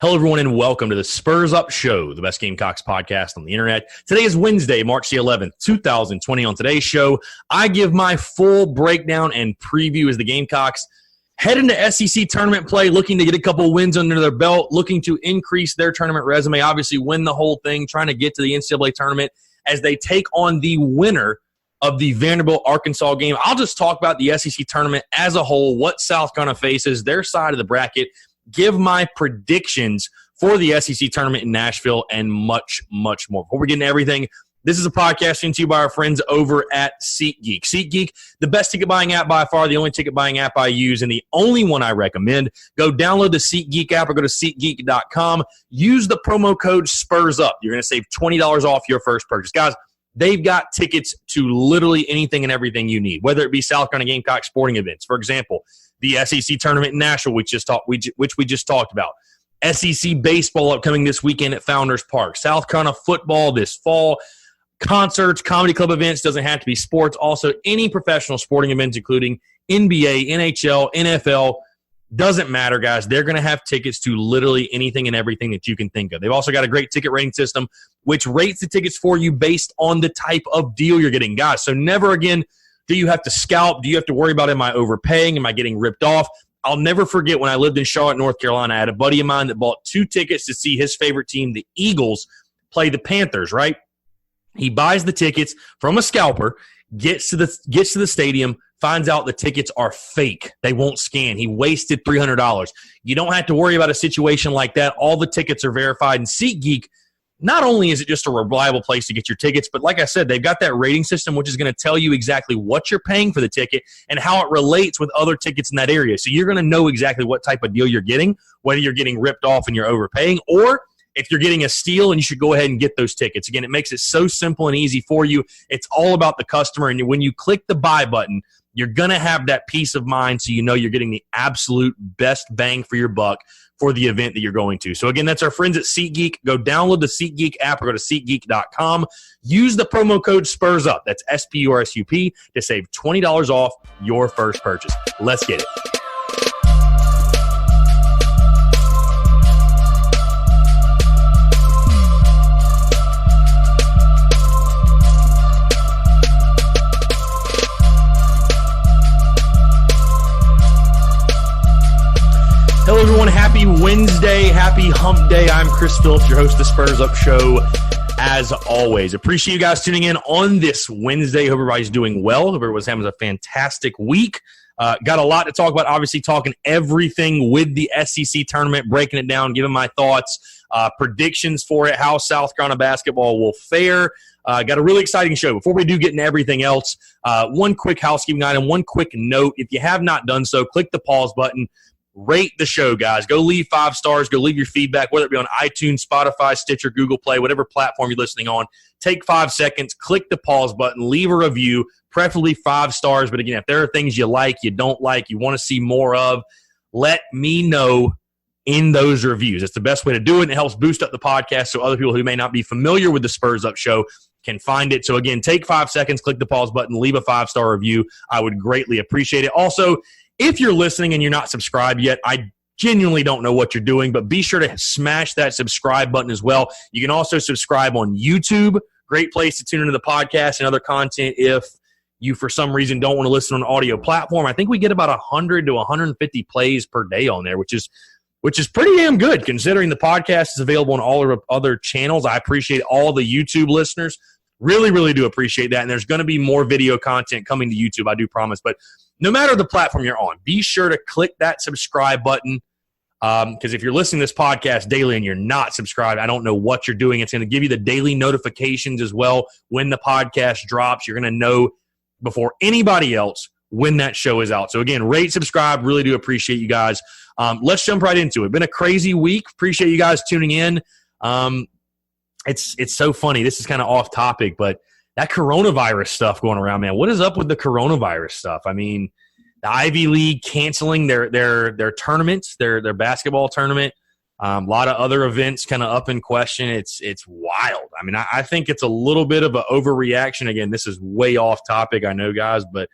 Hello, everyone, and welcome to the Spurs Up Show, the best Gamecocks podcast on the internet. Today is Wednesday, March the 11th, 2020. On today's show, I give my full breakdown and preview as the Gamecocks head into SEC tournament play, looking to get a couple wins under their belt, looking to increase their tournament resume, obviously win the whole thing, trying to get to the NCAA tournament as they take on the winner of the Vanderbilt-Arkansas game. I'll just talk about the SEC tournament as a whole, what South Carolina faces, their side of the bracket, give my predictions for the SEC tournament in Nashville, and much, much more. Before we get into everything, this is a podcast brought to you by our friends over at SeatGeek. SeatGeek, the best ticket buying app by far, the only ticket buying app I use, and the only one I recommend. Go download the SeatGeek app or go to SeatGeek.com. Use the promo code SPURSUP. You're going to save $20 off your first purchase. Guys, they've got tickets to literally anything and everything you need, whether it be South Carolina Gamecock sporting events. For example, the SEC tournament in Nashville, which we just talked about. SEC baseball upcoming this weekend at Founders Park. South Carolina football this fall. Concerts, comedy club events, doesn't have to be sports. Also, any professional sporting events, including NBA, NHL, NFL, doesn't matter, guys. They're going to have tickets to literally anything and everything that you can think of. They've also got a great ticket rating system, which rates the tickets for you based on the type of deal you're getting, guys. So never again do you have to scalp? Do you have to worry about, am I overpaying? Am I getting ripped off? I'll never forget when I lived in Charlotte, North Carolina, I had a buddy of mine that bought 2 tickets to see his favorite team, the Eagles, play the Panthers, right? He buys the tickets from a scalper, gets to the stadium, finds out the tickets are fake. They won't scan. He wasted $300. You don't have to worry about a situation like that. All the tickets are verified. And SeatGeek, not only is it just a reliable place to get your tickets, but like I said, they've got that rating system, which is going to tell you exactly what you're paying for the ticket and how it relates with other tickets in that area. So you're going to know exactly what type of deal you're getting, whether you're getting ripped off and you're overpaying, or if you're getting a steal, and you should go ahead and get those tickets. Again, it makes it so simple and easy for you. It's all about the customer, and when you click the buy button, you're going to have that peace of mind so you know you're getting the absolute best bang for your buck for the event that you're going to. So, again, that's our friends at SeatGeek. Go download the SeatGeek app or go to SeatGeek.com. Use the promo code SPURSUP, that's SPURSUP, to save $20 off your first purchase. Let's get it. Hello, everyone. Happy Wednesday. Happy hump day. I'm Chris Phillips, your host of the Spurs Up Show, as always. Appreciate you guys tuning in on this Wednesday. Hope everybody's doing well. Hope everyone's having a fantastic week. Got a lot to talk about, obviously talking everything with the SEC tournament, breaking it down, giving my thoughts, predictions for it, how South Carolina basketball will fare. Got a really exciting show. Before we do get into everything else, one quick housekeeping item, one quick note. If you have not done so, click the pause button. Rate the show, guys. Go leave 5 stars. Go leave your feedback, whether it be on iTunes, Spotify, Stitcher, Google Play, whatever platform you're listening on. Take 5 seconds, click the pause button, leave a review, preferably 5 stars. But again, if there are things you like, you don't like, you want to see more of, let me know in those reviews. It's the best way to do it, and it helps boost up the podcast so other people who may not be familiar with the Spurs Up Show can find it. So again, take 5 seconds, click the pause button, leave a 5-star review. I would greatly appreciate it. Also, if you're listening and you're not subscribed yet, I genuinely don't know what you're doing, but be sure to smash that subscribe button as well. You can also subscribe on YouTube. Great place to tune into the podcast and other content if you, for some reason, don't want to listen on an audio platform. I think we get about 100 to 150 plays per day on there, which is pretty damn good considering the podcast is available on all our other channels. I appreciate all the YouTube listeners. Really, really do appreciate that. And there's going to be more video content coming to YouTube, I do promise. But no matter the platform you're on, be sure to click that subscribe button because if you're listening to this podcast daily and you're not subscribed, I don't know what you're doing. It's going to give you the daily notifications as well when the podcast drops. You're going to know before anybody else when that show is out. So, again, rate, subscribe. Really do appreciate you guys. Let's jump right into it. Been a crazy week. Appreciate you guys tuning in. It's so funny. This is kind of off topic, but that coronavirus stuff going around, man. What is up with the coronavirus stuff? I mean, the Ivy League canceling their tournaments, their basketball tournament. A lot of other events kind of up in question. It's wild. I mean, I think it's a little bit of an overreaction. Again, this is way off topic, I know, guys, but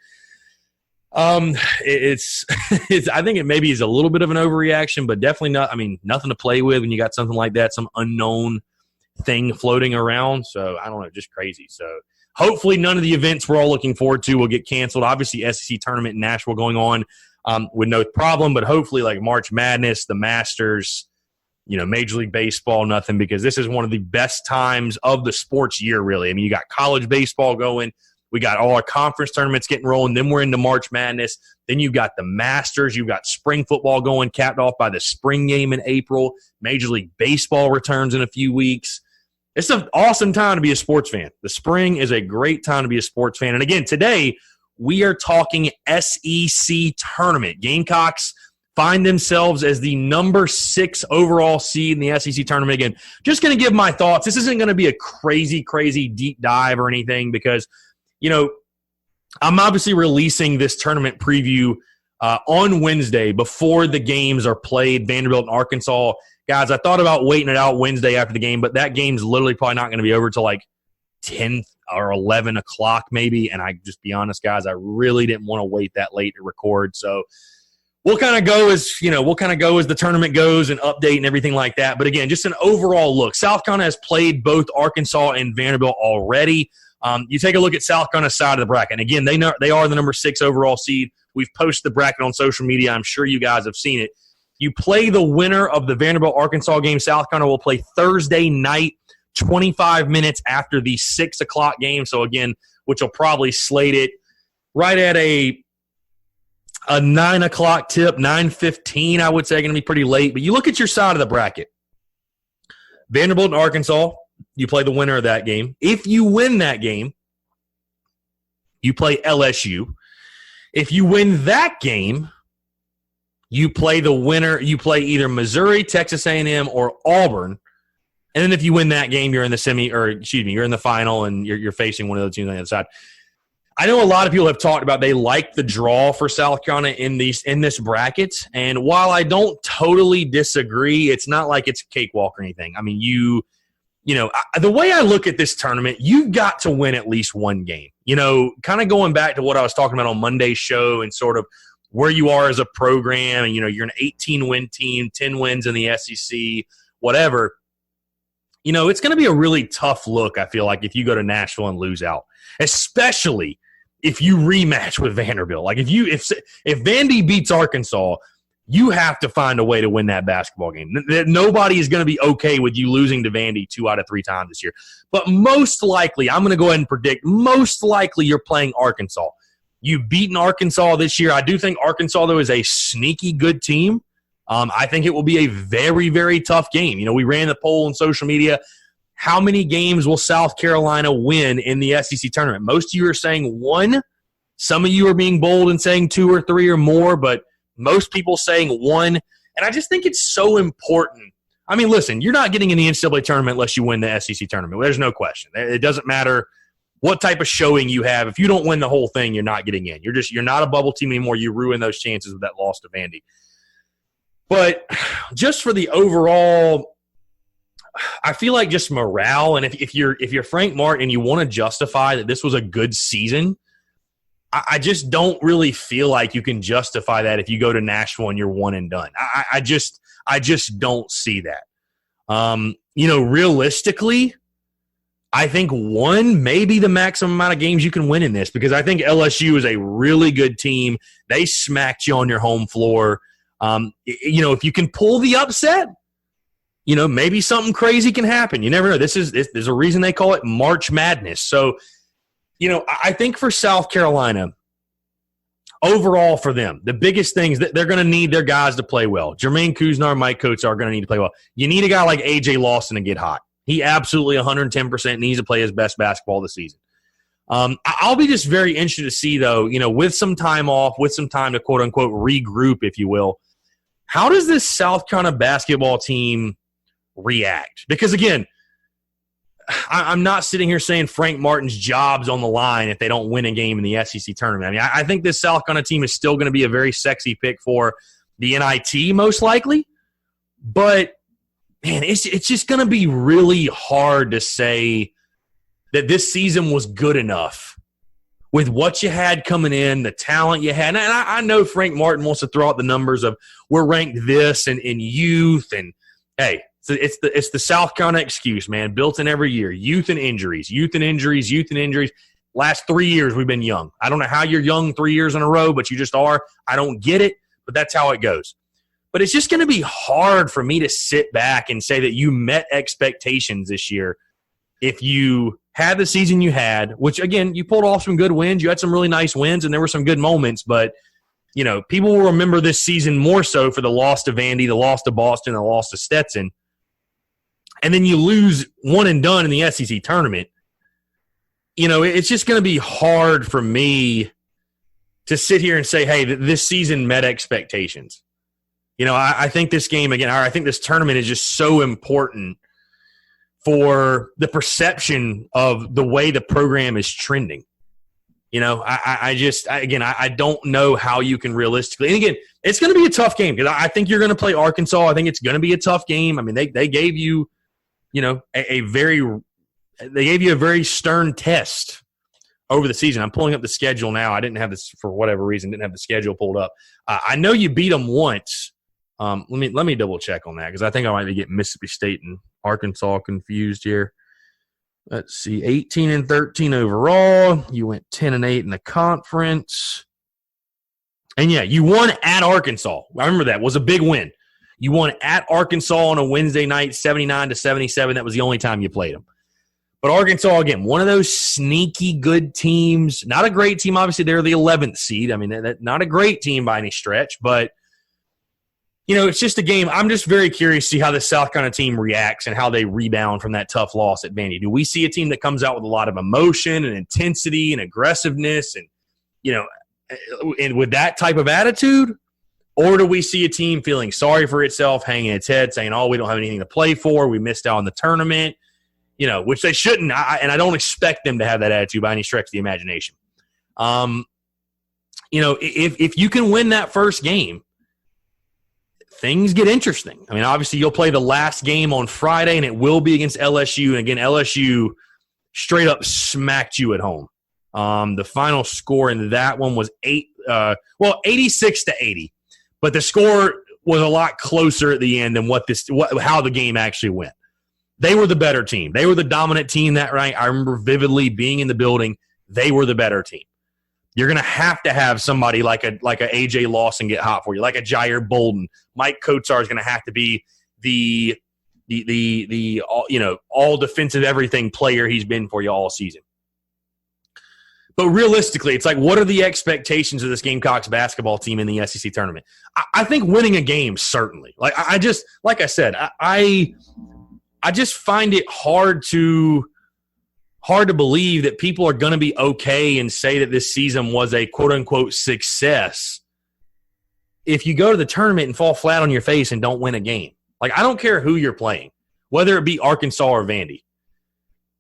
It's, it's. I think it maybe is a little bit of an overreaction, but definitely not. I mean, nothing to play with when you got something like that, some unknown thing floating around. So I don't know, just crazy. So hopefully none of the events we're all looking forward to will get canceled. Obviously, SEC tournament in Nashville going on with no problem, but hopefully like March Madness, the Masters, Major League Baseball, nothing, because this is one of the best times of the sports year, really. I mean, you got college baseball going. We got all our conference tournaments getting rolling. Then we're into March Madness. Then you've got the Masters. You've got spring football going, capped off by the spring game in April. Major League Baseball returns in a few weeks. It's an awesome time to be a sports fan. The spring is a great time to be a sports fan. And again, today we are talking SEC tournament. Gamecocks find themselves as the number 6 overall seed in the SEC tournament. Again, just going to give my thoughts. This isn't going to be a crazy, crazy deep dive or anything because, I'm obviously releasing this tournament preview on Wednesday before the games are played, Vanderbilt and Arkansas. Guys, I thought about waiting it out Wednesday after the game, but that game's literally probably not going to be over till like 10 or 11 o'clock maybe. And I just be honest, guys, I really didn't want to wait that late to record. So we'll kind of go as the tournament goes and update and everything like that. But again, just an overall look. South Carolina has played both Arkansas and Vanderbilt already. You take a look at South Carolina's side of the bracket. And again, they are the number 6 overall seed. We've posted the bracket on social media. I'm sure you guys have seen it. You play the winner of the Vanderbilt-Arkansas game. South Carolina will play Thursday night, 25 minutes after the 6 o'clock game. So, again, which will probably slate it right at a 9 o'clock tip, 9:15, I would say, going to be pretty late. But you look at your side of the bracket. Vanderbilt and Arkansas, you play the winner of that game. If you win that game, you play LSU. If you win that game, you play the winner. You play either Missouri, Texas A&M, or Auburn. And then if you win that game, you're in the you're in the final, and you're facing one of those teams on the other side. I know a lot of people have talked about they like the draw for South Carolina in this bracket, and while I don't totally disagree, it's not like it's a cakewalk or anything. I mean, the way I look at this tournament, you've got to win at least one game. Kind of going back to what I was talking about on Monday's show and sort of where you are as a program, and you're an 18-win team, 10 wins in the SEC, whatever. It's going to be a really tough look, I feel like, if you go to Nashville and lose out, especially if you rematch with Vanderbilt. Like if Vandy beats Arkansas, you have to find a way to win that basketball game. Nobody is going to be okay with you losing to Vandy 2 out of 3 times this year. But most likely, I'm going to go ahead and predict, most likely you're playing Arkansas. You've beaten Arkansas this year. I do think Arkansas, though, is a sneaky good team. I think it will be a very, very tough game. We ran the poll on social media. How many games will South Carolina win in the SEC tournament? Most of you are saying 1. Some of you are being bold and saying 2 or 3 or more, but most people saying 1. And I just think it's so important. I mean, listen, you're not getting in the NCAA tournament unless you win the SEC tournament. There's no question. It doesn't matter what type of showing you have. If you don't win the whole thing, you're not getting in. You're not a bubble team anymore. You ruin those chances with that loss to Vandy. But just for the overall, I feel like just morale, and if you're Frank Martin and you want to justify that this was a good season, I just don't really feel like you can justify that if you go to Nashville and you're one and done. I just don't see that. Realistically, I think 1 may be the maximum amount of games you can win in this, because I think LSU is a really good team. They smacked you on your home floor. If you can pull the upset, maybe something crazy can happen. You never know. There's a reason they call it March Madness. So, I think for South Carolina, overall for them, the biggest thing is that they're going to need their guys to play well. Jermaine Kuznar, Mike Coates are going to need to play well. You need a guy like A.J. Lawson to get hot. He absolutely 110% needs to play his best basketball this season. I'll be just very interested to see, though, with some time off, with some time to quote-unquote regroup, if you will, how does this South Carolina basketball team react? Because, again, I'm not sitting here saying Frank Martin's job's on the line if they don't win a game in the SEC tournament. I mean, I think this South Carolina team is still going to be a very sexy pick for the NIT, most likely. But, man, it's just going to be really hard to say that this season was good enough with what you had coming in, the talent you had. And I know Frank Martin wants to throw out the numbers of we're ranked this and in youth. And, hey, it's the South Carolina excuse, man, built in every year. Youth and injuries, youth and injuries, youth and injuries. Last 3 years we've been young. I don't know how you're young 3 years in a row, but you just are. I don't get it, but that's how it goes. But it's just going to be hard for me to sit back and say that you met expectations this year if you had the season you had, which, again, you pulled off some good wins. You had some really nice wins, and there were some good moments. But, people will remember this season more so for the loss to Vandy, the loss to Boston, the loss to Stetson. And then you lose one and done in the SEC tournament. It's just going to be hard for me to sit here and say, hey, this season met expectations. I think this game, again, I think this tournament is just so important for the perception of the way the program is trending. I don't know how you can realistically – and again, it's going to be a tough game because I think you're going to play Arkansas. I think it's going to be a tough game. I mean, they gave you, a very stern test over the season. I'm pulling up the schedule now. I didn't have this for whatever reason. Didn't have the schedule pulled up. I know you beat them once. Let me double check on that because I think I might be getting Mississippi State and Arkansas confused here. Let's see, 18-13 overall. You went 10-8 in the conference, and yeah, you won at Arkansas. I remember that was a big win. You won at Arkansas on a Wednesday night, 79-77. That was the only time you played them. But Arkansas, again, one of those sneaky good teams. Not a great team. Obviously, they're the 11th seed. I mean, not a great team by any stretch. But, it's just a game. I'm just very curious to see how the South Carolina team reacts and how they rebound from that tough loss at Vandy. Do we see a team that comes out with a lot of emotion and intensity and aggressiveness and, and with that type of attitude? Or do we see a team feeling sorry for itself, hanging its head, saying, oh, we don't have anything to play for. We missed out on the tournament. Which they shouldn't, and I don't expect them to have that attitude by any stretch of the imagination. If you can win that first game, things get interesting. I mean, obviously you'll play the last game on Friday, and it will be against LSU. And again, LSU straight up smacked you at home. The final score in that one was 86-80, but the score was a lot closer at the end than how the game actually went. They were the better team. They were the dominant team that night. I remember vividly being in the building. They were the better team. You're going to have somebody like a A.J. Lawson get hot for you, like a Jair Bolden. Mike Kotsar is going to have to be the all defensive everything player he's been for you all season. But realistically, it's like, what are the expectations of this Gamecocks basketball team in the SEC tournament? I think winning a game, certainly. Like I just find it hard to believe that people are going to be okay and say that this season was a quote-unquote success if you go to the tournament and fall flat on your face and don't win a game. Like, I don't care who you're playing, whether it be Arkansas or Vandy.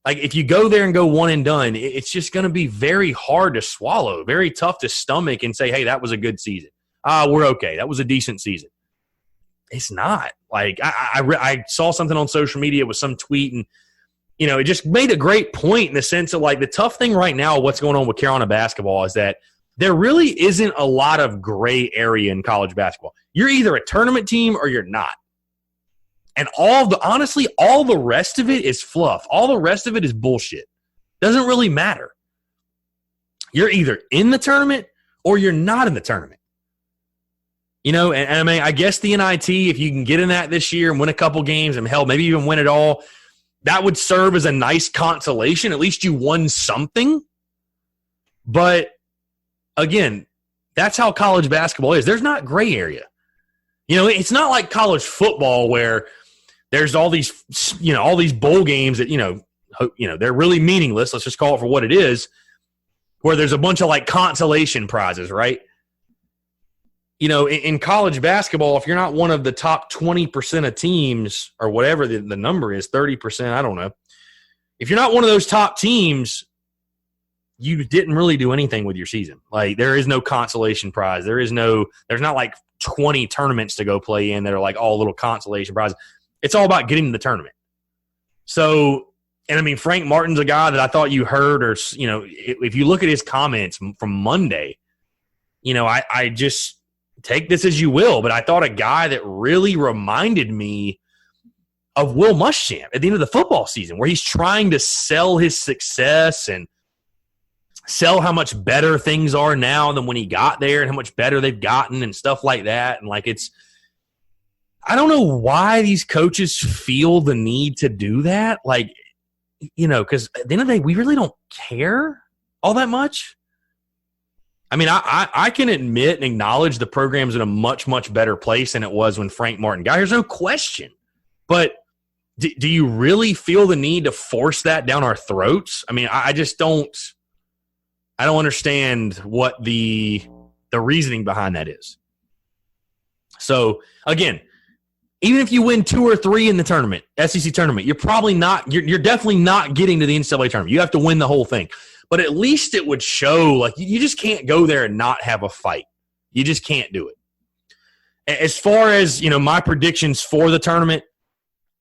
Like, if you go there and go one and done, it's just going to be very hard to swallow, very tough to stomach and say, hey, that was a good season. We're okay. That was a decent season. It's not. Like, I saw something on social media with some tweet, and, it just made a great point in the sense of, like, the tough thing right now, what's going on with Carolina basketball is that there really isn't a lot of gray area in college basketball. You're either a tournament team or you're not. And honestly, all the rest of it is fluff. All the rest of it is bullshit. Doesn't really matter. You're either in the tournament or you're not in the tournament. And I mean, I guess the NIT, if you can get in that this year and win a couple games and hell, maybe even win it all, that would serve as a nice consolation. At least you won something. But again, that's how college basketball is. There's not gray area. It's not like college football where there's all these bowl games that, they're really meaningless. Let's just call it for what it is, where there's a bunch of like consolation prizes, right? In college basketball, if you're not one of the top 20% of teams or whatever the number is, 30%, I don't know. If you're not one of those top teams, you didn't really do anything with your season. Like, there is no consolation prize. There's not like 20 tournaments to go play in that are like all little consolation prizes. It's all about getting to the tournament. So And I mean, Frank Martin's a guy that I thought you heard, or, you know, if you look at his comments from Monday, you know, I just take this as you will, but I thought a guy that really reminded me of Will Muschamp at the end of the football season, where he's trying to sell his success and sell how much better things are now than when he got there and how much better they've gotten and stuff like that. And like, I don't know why these coaches feel the need to do that. Like, you know, because at the end of the day, we really don't care all that much. I mean, I can admit and acknowledge the program's in a much, much better place than it was when Frank Martin got here. There's no question. But do you really feel the need to force that down our throats? I mean, I just don't – I don't understand what the reasoning behind that is. So, again – even if you win 2 or 3 in the tournament, SEC tournament, you're probably not – you're definitely not getting to the NCAA tournament. You have to win the whole thing. But at least it would show, like, you just can't go there and not have a fight. You just can't do it. As far as, you know, my predictions for the tournament,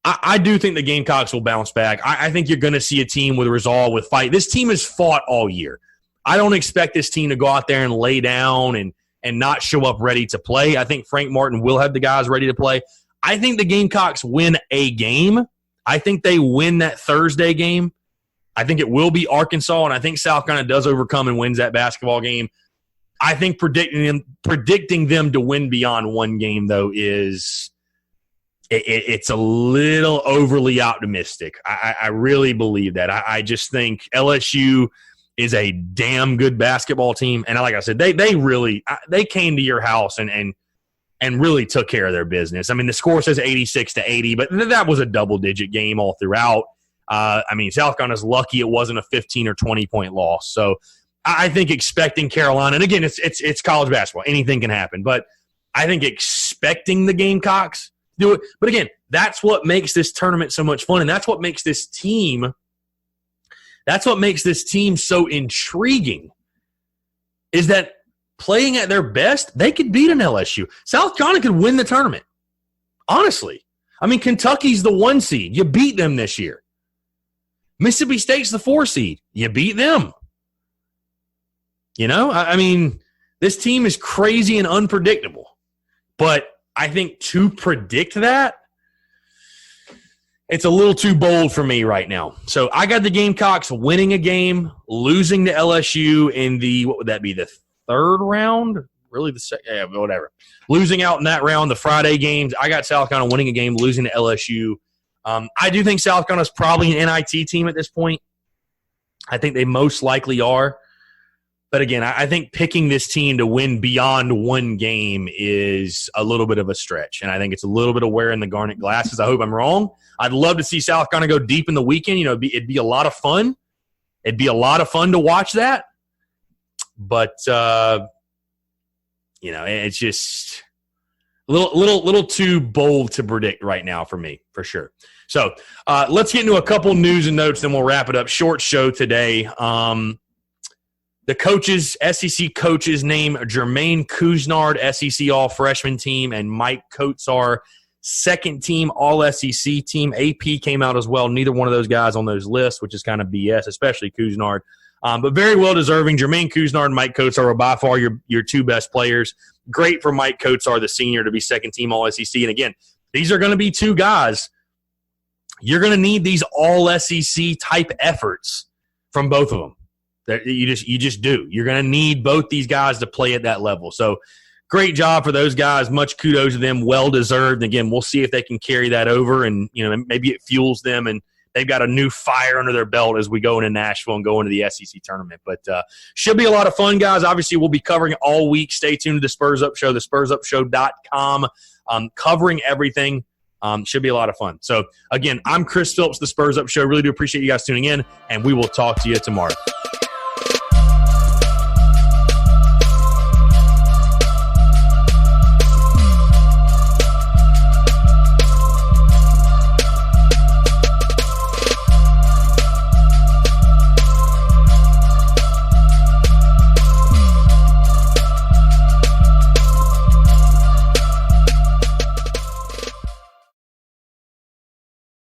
I do think the Gamecocks will bounce back. I think you're going to see a team with resolve, with fight. This team has fought all year. I don't expect this team to go out there and lay down and not show up ready to play. I think Frank Martin will have the guys ready to play. I think the Gamecocks win a game. I think they win that Thursday game. I think it will be Arkansas, and I think South Carolina does overcome and wins that basketball game. I think predicting them to win beyond one game, though, is it's a little overly optimistic. I really believe that. I just think LSU is a damn good basketball team, and like I said, they really came to your house and really took care of their business. I mean, the score says 86-80, but that was a double-digit game all throughout. I mean, South Carolina's lucky it wasn't a 15 or 20-point loss. So I think expecting Carolina, and again, it's college basketball. Anything can happen. But I think expecting the Gamecocks to do it. But again, that's what makes this tournament so much fun, and that's what makes this team so intriguing, is that playing at their best, they could beat an LSU. South Carolina could win the tournament. Honestly. I mean, Kentucky's the 1 seed. You beat them this year. Mississippi State's the 4 seed. You beat them. You know, I mean, this team is crazy and unpredictable. But I think to predict that, it's a little too bold for me right now. So I got the Gamecocks winning a game, losing to LSU in the, what would that be, the third round? Really the second? Yeah, whatever. Losing out in that round, the Friday games. I got South Carolina winning a game, losing to LSU. I do think South Carolina's probably an NIT team at this point. I think they most likely are. But again, I think picking this team to win beyond one game is a little bit of a stretch. And I think it's a little bit of wearing the garnet glasses. I hope I'm wrong. I'd love to see South Carolina go deep in the weekend. You know, it'd be a lot of fun. It'd be a lot of fun to watch that. But, you know, it's just a little too bold to predict right now for me, for sure. So let's get into a couple news and notes, then we'll wrap it up. Short show today. The coaches, SEC coaches, name Jermaine Couisnard, SEC All-Freshman team, and Mike Kotsar, second-team All-SEC team. AP came out as well. Neither one of those guys on those lists, which is kind of BS, especially Couisnard. But very well-deserving. Jermaine Couisnard and Mike Kotsar are by far your two best players. Great for Mike Kotsar, the senior, to be second-team All-SEC. And, again, these are going to be two guys. You're going to need these All-SEC type efforts from both of them. You just do. You're going to need both these guys to play at that level. So great job for those guys. Much kudos to them. Well deserved. And again, we'll see if they can carry that over, and you know, maybe it fuels them and they've got a new fire under their belt as we go into Nashville and go into the SEC tournament. But should be a lot of fun, guys. Obviously, we'll be covering all week. Stay tuned to the Spurs Up Show, thespursupshow.com, covering everything. Should be a lot of fun. So again, I'm Chris Phillips, the Spurs Up Show. Really do appreciate you guys tuning in, and we will talk to you tomorrow.